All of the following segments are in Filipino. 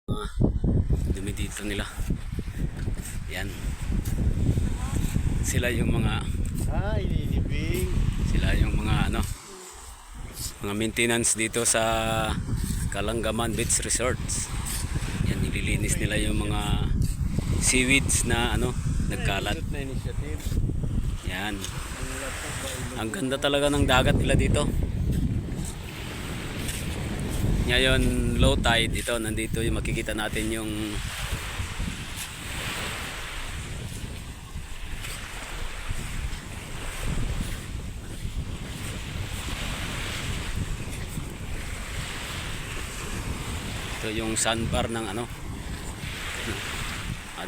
Dumi dito nila. Yan. Sila yung mga Inilibing. sila yung mga mga maintenance dito sa Calanggaman Beach Resorts. Yan, nililinis nila yung mga seaweeds na nagkalat. Na initiative. Yan. Ang ganda talaga ng dagat nila dito. Ngayon low tide, ito nandito yung makikita natin yung ito yung sandbar ng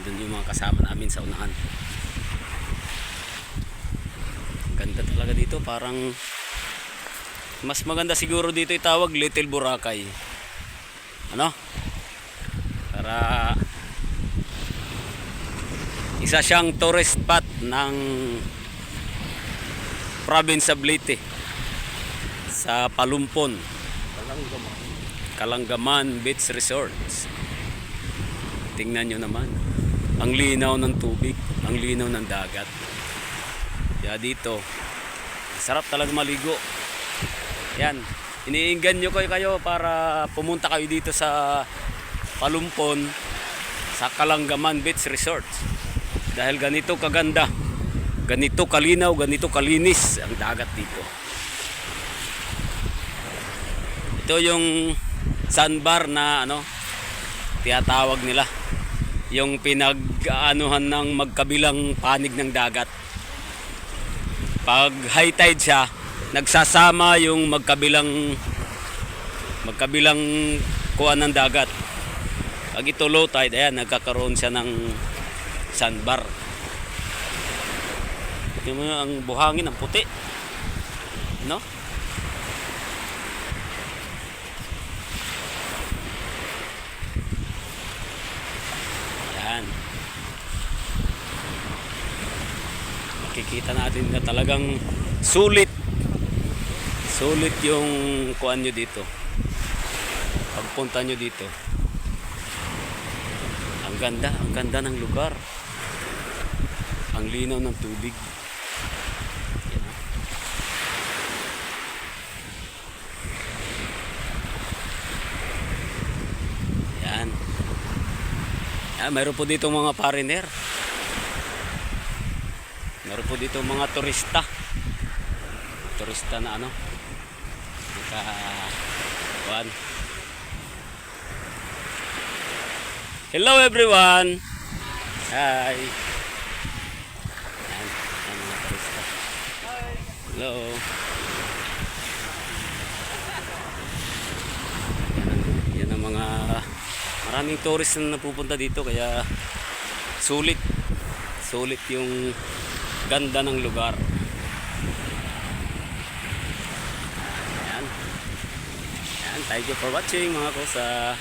doon yung mga kasama namin sa unahan. Ganda talaga dito, parang mas maganda siguro dito itawag Little Boracay. Para isa siyang tourist spot ng province of Leyte sa Palumpon, Calanggaman Beach Resorts. Tingnan nyo naman, ang linaw ng tubig, ang linaw ng dagat. Kaya dito sarap talaga maligo. Yan, iniinggan kayo para pumunta kayo dito sa Palumpon, sa Calanggaman Beach Resort. Dahil ganito kaganda, ganito kalinaw, ganito kalinis ang dagat dito. Ito yung sandbar na tiyatawag nila, yung pinag-aanuhan ng magkabilang panig ng dagat. Pag high tide siya, nagsasama yung magkabilang kuwan ng dagat. Pag ito low tide, ayan, nagkakaroon siya ng sandbar. Tingnan mo ang buhangin, ang puti, yan. Makikita natin na talagang sulit yung kuan nyo dito, pagpunta nyo dito. Ang ganda ng lugar, ang linaw ng tubig. Yan. Mayroon po dito mga foreigner, mayroon po dito mga turista na kuan. Hello everyone. Hi. Yan, mga turista. Hello. Yan ang mga maraming tourist na napupunta dito, kaya sulit yung ganda ng lugar. Thank you for watching mga kosa.